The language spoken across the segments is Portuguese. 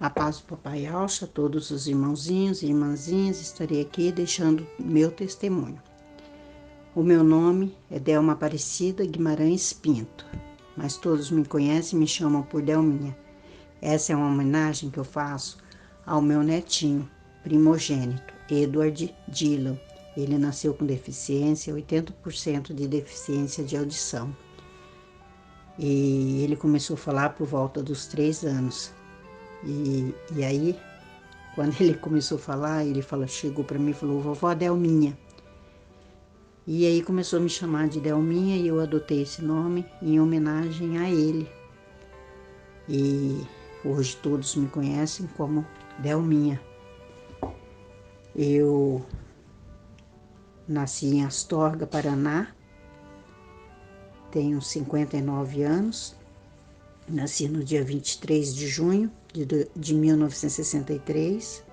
A paz do Papai Alcha, todos os irmãozinhos e irmãzinhas, estarei aqui deixando meu testemunho. O meu nome é Delma Aparecida Guimarães Pinto, mas todos me conhecem e me chamam por Delminha. Essa é uma homenagem que eu faço ao meu netinho primogênito, Edward Dylan. Ele nasceu com deficiência, 80% de deficiência de audição. E ele começou a falar por volta dos 3 anos. E aí, quando ele começou a falar, chegou para mim e falou, vovó Delminha. E aí começou a me chamar de Delminha e eu adotei esse nome em homenagem a ele. E hoje todos me conhecem como Delminha. Eu nasci em Astorga, Paraná, tenho 59 anos, nasci no dia 23 de junho de 1963,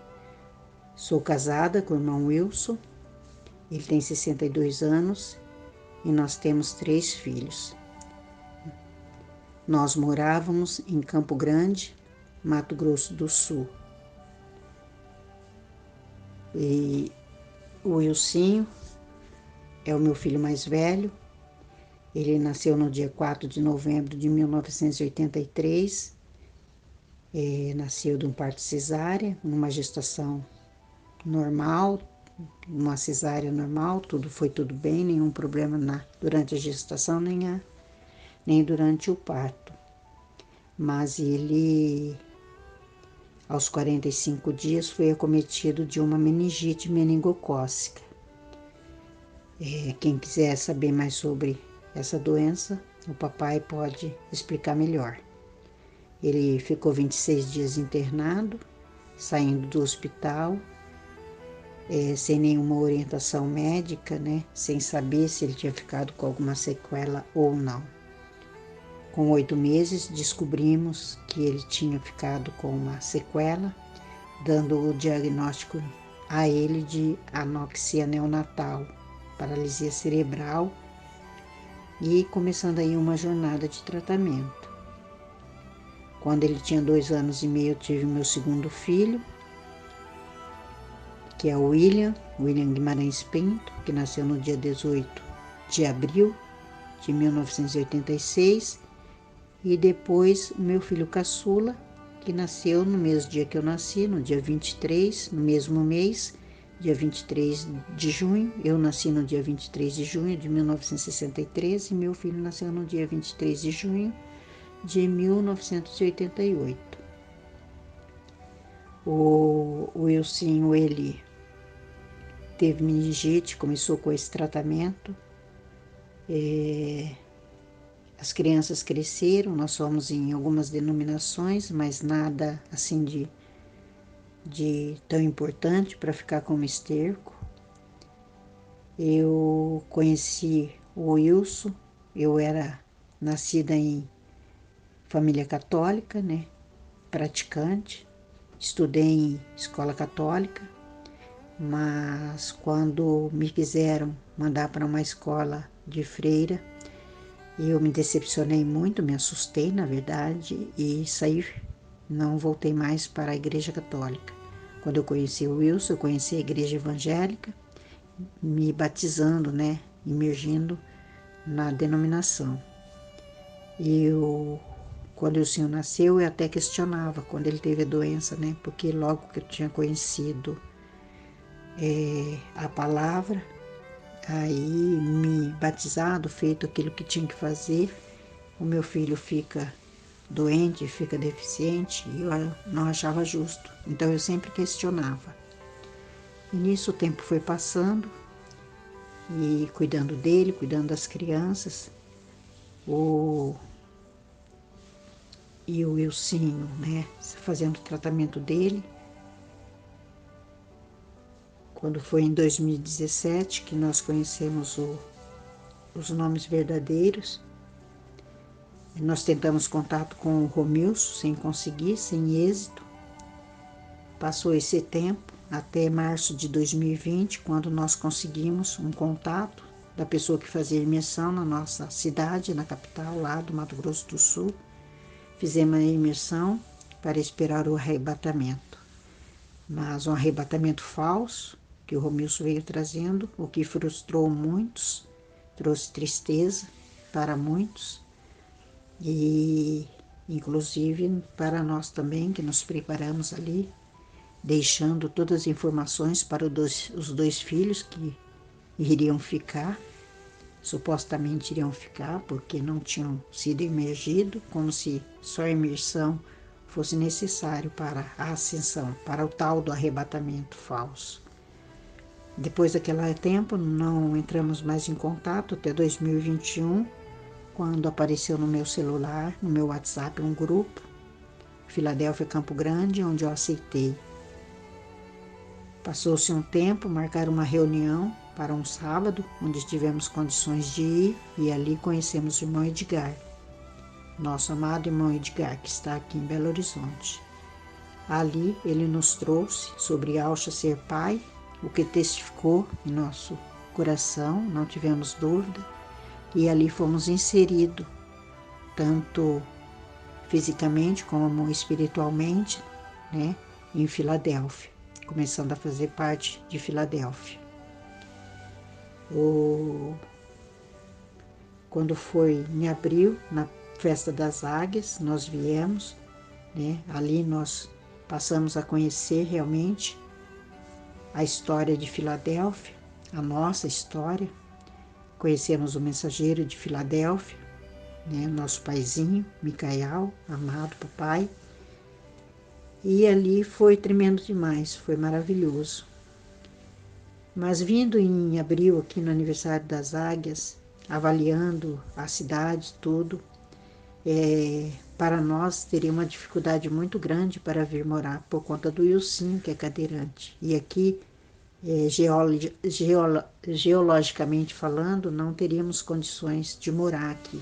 sou casada com o irmão Wilson, ele tem 62 anos e nós temos 3 filhos. Nós morávamos em Campo Grande, Mato Grosso do Sul. E o Wilsinho é o meu filho mais velho. Ele nasceu no dia 4 de novembro de 1983. Nasceu de um parto cesárea, numa gestação normal, uma cesárea normal, foi tudo bem, nenhum problema durante a gestação, nem durante o parto. Mas ele, aos 45 dias, foi acometido de uma meningite meningocócica. Quem quiser saber mais sobre essa doença, o papai pode explicar melhor. Ele ficou 26 dias internado, saindo do hospital, sem nenhuma orientação médica, né? Sem saber se ele tinha ficado com alguma sequela ou não. Com 8 meses, descobrimos que ele tinha ficado com uma sequela, dando o diagnóstico a ele de anoxia neonatal, paralisia cerebral, e começando aí uma jornada de tratamento. Quando ele tinha 2 anos e meio, eu tive meu segundo filho, que é o William Guimarães Pinto, que nasceu no dia 18 de abril de 1986, e depois o meu filho caçula, que nasceu no mesmo dia que eu nasci, no dia 23, no mesmo mês, dia 23 de junho. Eu nasci no dia 23 de junho de 1963 e meu filho nasceu no dia 23 de junho de 1988. O Wilson, ele teve meningite, começou com esse tratamento. As crianças cresceram, nós somos em algumas denominações, mas nada assim de tão importante para ficar como esterco. Eu conheci o Wilson, eu era nascida em família católica, né? Praticante, estudei em escola católica, mas quando me quiseram mandar para uma escola de freira, eu me decepcionei muito, me assustei, na verdade, e saí, não voltei mais para a igreja católica. Quando eu conheci o Wilson, eu conheci a igreja evangélica, me batizando, né, imergindo na denominação. Quando o senhor nasceu, eu até questionava quando ele teve a doença, né, porque logo que eu tinha conhecido a palavra, aí me batizado, feito aquilo que tinha que fazer, o meu filho fica doente, fica deficiente, e eu não achava justo. Então eu sempre questionava. E nisso o tempo foi passando, e cuidando dele, cuidando das crianças, e o Wilsinho, né, fazendo o tratamento dele. Quando foi em 2017 que nós conhecemos os nomes verdadeiros, nós tentamos contato com o Romilson, sem conseguir, sem êxito. Passou esse tempo, até março de 2020, quando nós conseguimos um contato da pessoa que fazia imersão na nossa cidade, na capital, lá do Mato Grosso do Sul. Fizemos a imersão para esperar o arrebatamento. Mas um arrebatamento falso, que o Romilson veio trazendo, o que frustrou muitos, trouxe tristeza para muitos, e inclusive para nós também, que nos preparamos ali, deixando todas as informações para os dois filhos que iriam ficar, supostamente iriam ficar, porque não tinham sido imergidos, como se só a imersão fosse necessário para a ascensão, para o tal do arrebatamento falso. Depois daquele tempo, não entramos mais em contato até 2021, quando apareceu no meu celular, no meu WhatsApp, um grupo, Filadélfia Campo Grande, onde eu aceitei. Passou-se um tempo, marcaram uma reunião para um sábado, onde tivemos condições de ir, e ali conhecemos o irmão Edgar, nosso amado irmão Edgar, que está aqui em Belo Horizonte. Ali ele nos trouxe sobre Alcha ser pai, o que testificou em nosso coração, não tivemos dúvida, e ali fomos inseridos, tanto fisicamente como espiritualmente, né, em Filadélfia, começando a fazer parte de Filadélfia. Quando foi em abril, na Festa das Águias, nós viemos, né, ali nós passamos a conhecer realmente a história de Filadélfia, a nossa história. Conhecemos o mensageiro de Filadélfia, né, nosso paizinho, Micael, amado papai. E ali foi tremendo demais, foi maravilhoso. Mas vindo em abril, aqui no aniversário das Águias, avaliando a cidade, tudo, para nós teria uma dificuldade muito grande para vir morar, por conta do Ilcinho, que é cadeirante. E aqui, geologicamente falando, não teríamos condições de morar aqui,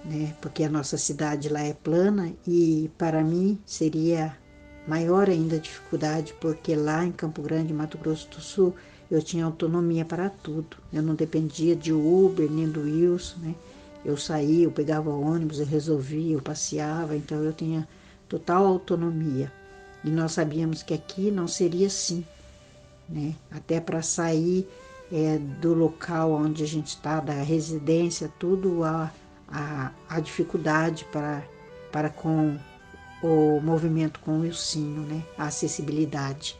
né? Porque a nossa cidade lá é plana, e para mim seria maior ainda a dificuldade, porque lá em Campo Grande, Mato Grosso do Sul, eu tinha autonomia para tudo. Eu não dependia de Uber nem do Wilson, né? Eu saía, eu pegava ônibus, eu resolvia, eu passeava, então eu tinha total autonomia. E nós sabíamos que aqui não seria assim, né? Até para sair do local onde a gente está, da residência, tudo a dificuldade para com o movimento com o Ilcinho, né? A acessibilidade.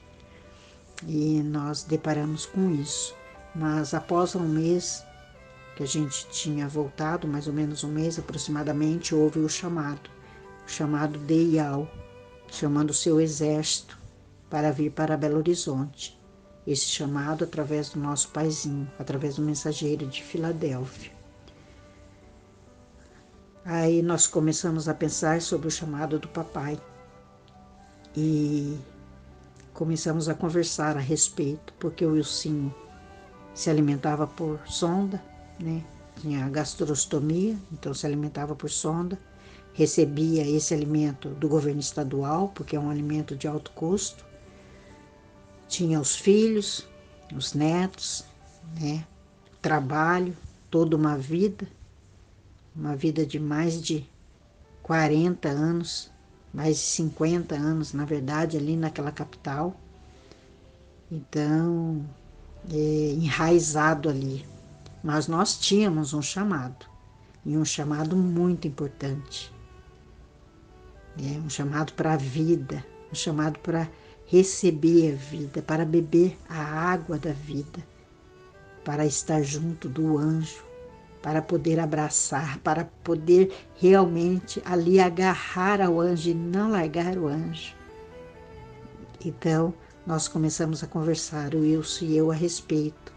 E nós deparamos com isso. Mas após um mês que a gente tinha voltado, mais ou menos um mês aproximadamente, houve o chamado de IAL, chamando o seu exército para vir para Belo Horizonte. Esse chamado através do nosso paizinho, através do mensageiro de Filadélfia. Aí nós começamos a pensar sobre o chamado do papai e começamos a conversar a respeito, porque o Wilcinho se alimentava por sonda, né? Tinha gastrostomia, então se alimentava por sonda, recebia esse alimento do governo estadual, porque é um alimento de alto custo, tinha os filhos, os netos, né? Trabalho, toda uma vida de mais de 40 anos, mais de 50 anos, na verdade, ali naquela capital. Então, enraizado ali. Mas nós tínhamos um chamado, e um chamado muito importante. Um chamado para a vida, um chamado para receber a vida, para beber a água da vida, para estar junto do anjo, para poder abraçar, para poder realmente ali agarrar ao anjo e não largar o anjo. Então, nós começamos a conversar, o Wilson e eu, a respeito,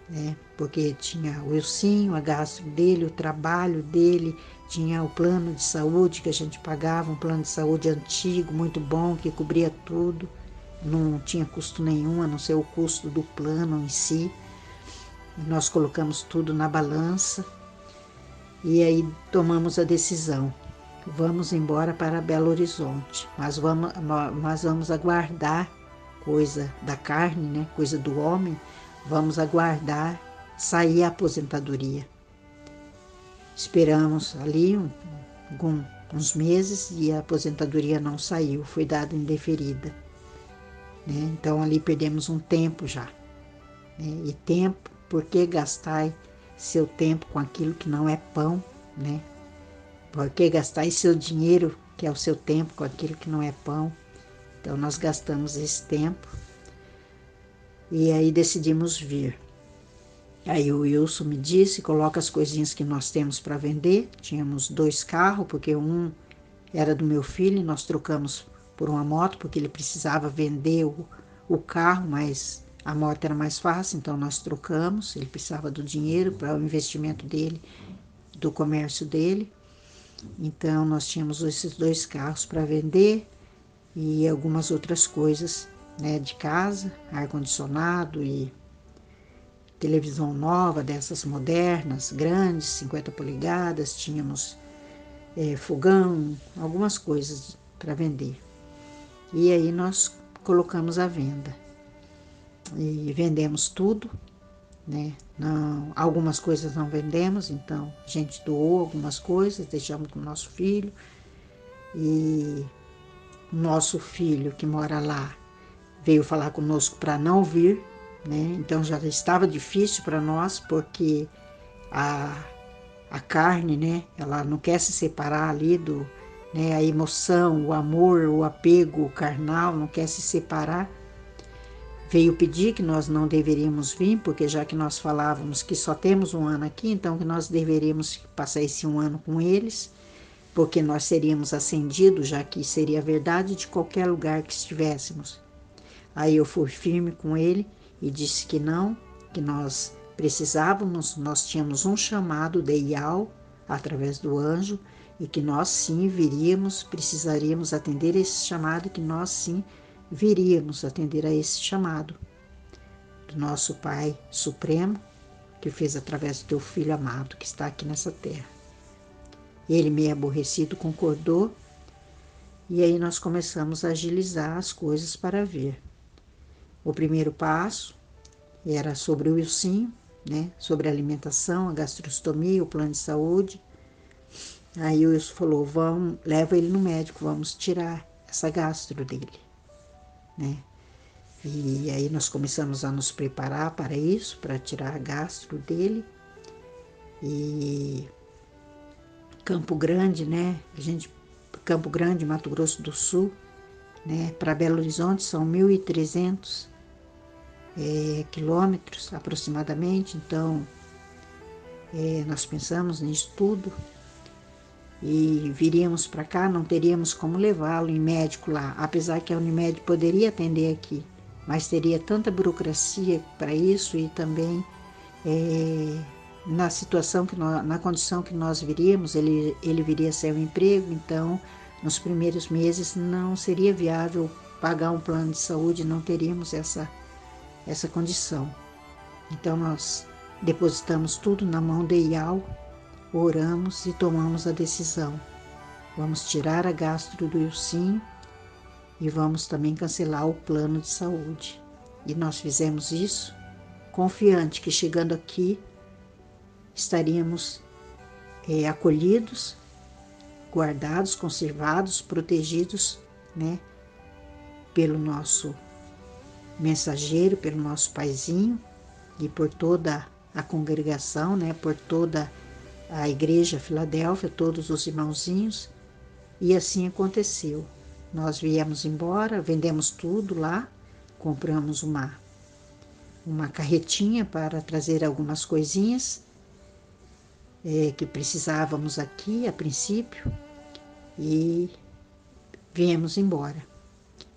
né? Porque tinha o Wilcinho, a gastro dele, o trabalho dele, tinha o plano de saúde que a gente pagava, um plano de saúde antigo, muito bom, que cobria tudo, não tinha custo nenhum, a não ser o custo do plano em si. Nós colocamos tudo na balança e aí tomamos a decisão. Vamos embora para Belo Horizonte, mas vamos aguardar coisa da carne, né? Coisa do homem, vamos aguardar sair a aposentadoria. Esperamos ali algum uns meses e a aposentadoria não saiu, foi dada indeferida, né? Então ali perdemos um tempo já, né? E tempo, por que gastar seu tempo com aquilo que não é pão, né? Por que gastar seu dinheiro, que é o seu tempo, com aquilo que não é pão? Então nós gastamos esse tempo e aí decidimos vir. Aí o Wilson me disse, coloca as coisinhas que nós temos para vender. Tínhamos 2 carros, porque um era do meu filho, nós trocamos por uma moto, porque ele precisava vender o carro, mas a moto era mais fácil, então nós trocamos. Ele precisava do dinheiro para o investimento dele, do comércio dele. Então nós tínhamos esses 2 carros para vender e algumas outras coisas, né, de casa, ar-condicionado e televisão nova, dessas modernas, grandes, 50 polegadas, tínhamos fogão, algumas coisas para vender. E aí nós colocamos à venda. E vendemos tudo, né? Não, algumas coisas não vendemos, então a gente doou algumas coisas, deixamos com o nosso filho. E o nosso filho que mora lá veio falar conosco para não vir, né? Então já estava difícil para nós, porque a carne, né? Ela não quer se separar ali do, né? A emoção, o amor, o apego carnal não quer se separar. Veio pedir que nós não deveríamos vir, porque já que nós falávamos que só temos um ano aqui, então que nós deveríamos passar esse um ano com eles, porque nós seríamos ascendidos, já que seria verdade de qualquer lugar que estivéssemos. Aí eu fui firme com ele e disse que não, que nós precisávamos, nós tínhamos um chamado de Ial, através do anjo, e que nós sim viríamos, precisaríamos atender esse chamado, que nós sim viríamos atender a esse chamado do nosso Pai Supremo, que fez através do teu Filho amado, que está aqui nessa terra. Ele, meio aborrecido, concordou, e aí nós começamos a agilizar as coisas para vir. O primeiro passo era sobre o Wilson, né? Sobre a alimentação, a gastrostomia, o plano de saúde. Aí o Wilson falou, vamos, leva ele no médico, vamos tirar essa gastro dele, né? E aí nós começamos a nos preparar para isso, para tirar a gastro dele. E Campo Grande, né? Campo Grande, Mato Grosso do Sul, né? Para Belo Horizonte são 1.300 quilômetros aproximadamente, então nós pensamos nisso tudo e viríamos para cá, não teríamos como levá-lo em médico lá, apesar que a Unimed poderia atender aqui, mas teria tanta burocracia para isso e também na situação na condição que nós viríamos, ele viria sem um emprego, então nos primeiros meses não seria viável pagar um plano de saúde, não teríamos essa condição. Então nós depositamos tudo na mão de Ial, oramos e tomamos a decisão. Vamos tirar a gastro do Wilson e vamos também cancelar o plano de saúde. E nós fizemos isso confiante que chegando aqui estaríamos acolhidos, guardados, conservados, protegidos, né, pelo nosso mensageiro, pelo nosso paizinho e por toda a congregação, né, por toda a igreja Filadélfia, todos os irmãozinhos, e assim aconteceu. Nós viemos embora, vendemos tudo lá, compramos uma carretinha para trazer algumas coisinhas que precisávamos aqui a princípio e viemos embora.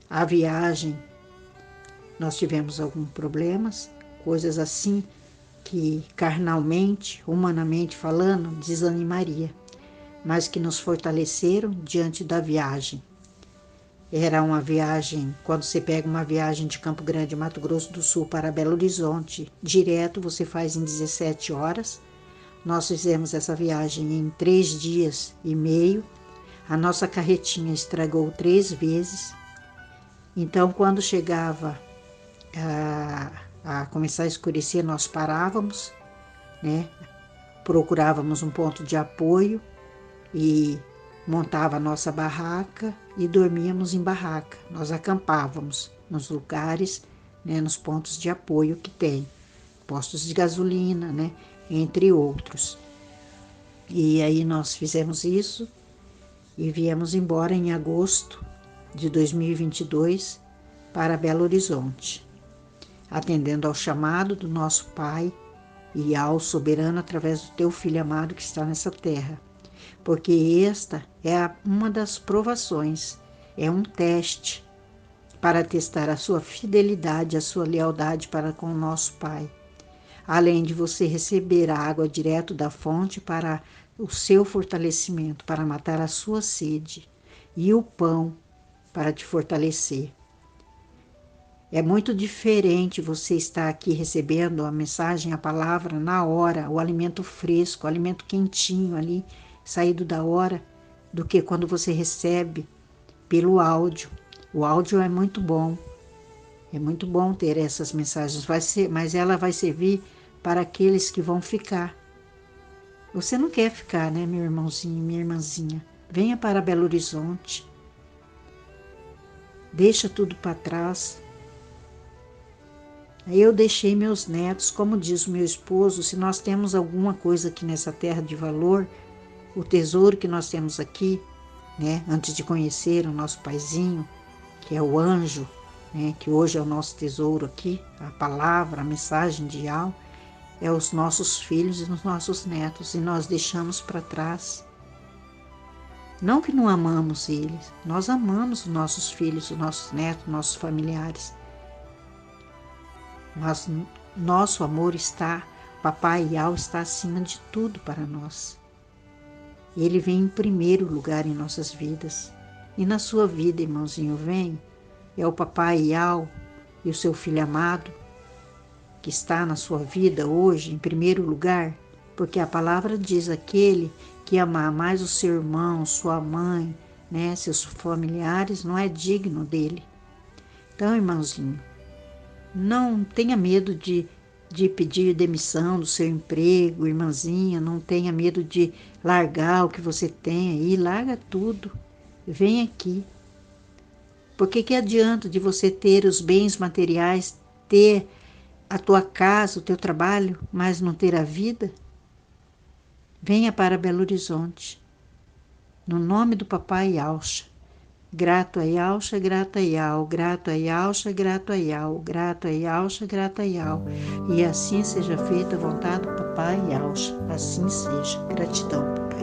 A viagem nós tivemos alguns problemas, coisas assim que carnalmente, humanamente falando, desanimaria, mas que nos fortaleceram diante da viagem. Era uma viagem, quando você pega uma viagem de Campo Grande, Mato Grosso do Sul para Belo Horizonte, direto você faz em 17 horas. Nós fizemos essa viagem em 3 dias e meio. A nossa carretinha estragou 3 vezes. Então, quando chegava a começar a escurecer, nós parávamos, né? Procurávamos um ponto de apoio e montava a nossa barraca e dormíamos em barraca. Nós acampávamos nos lugares, né, nos pontos de apoio que tem, postos de gasolina, né, entre outros. E aí nós fizemos isso e viemos embora em agosto de 2022 para Belo Horizonte, atendendo ao chamado do nosso Pai e ao soberano através do teu Filho amado que está nessa terra. Porque esta é uma das provações, é um teste para testar a sua fidelidade, a sua lealdade para com o nosso Pai. Além de você receber a água direto da fonte para o seu fortalecimento, para matar a sua sede, e o pão para te fortalecer. É muito diferente você estar aqui recebendo a mensagem, a palavra na hora, o alimento fresco, o alimento quentinho ali, saído da hora, do que quando você recebe pelo áudio. O áudio é muito bom ter essas mensagens, mas ela vai servir para aqueles que vão ficar. Você não quer ficar, né, meu irmãozinho, minha irmãzinha? Venha para Belo Horizonte. Deixa tudo para trás. Aí eu deixei meus netos, como diz o meu esposo, se nós temos alguma coisa aqui nessa terra de valor, o tesouro que nós temos aqui, né, antes de conhecer o nosso paizinho, que é o anjo, né, que hoje é o nosso tesouro aqui, a palavra, a mensagem de alma, é os nossos filhos e os nossos netos, e nós deixamos para trás. Não que não amamos eles, nós amamos os nossos filhos, os nossos netos, nossos familiares. Mas nosso amor está, Papai Yau está acima de tudo para nós. Ele vem em primeiro lugar em nossas vidas. E na sua vida, irmãozinho, vem, é o Papai Yau e o seu filho amado, que está na sua vida hoje em primeiro lugar, porque a palavra diz aquele que amar mais o seu irmão, sua mãe, né, seus familiares, não é digno dele. Então, irmãozinho, não tenha medo de pedir demissão do seu emprego, irmãzinha, não tenha medo de largar o que você tem aí, larga tudo, vem aqui. Porque que adianta de você ter os bens materiais, ter a tua casa, o teu trabalho, mas não ter a vida? Venha para Belo Horizonte, no nome do Papai Yaucha. Grato a Yaucha, grato a Yau, grato a Yaucha, grato a Yau, grato a Yaucha, grato a Yau. E assim seja feita a vontade do Papai Yaucha, assim seja. Gratidão, Papai.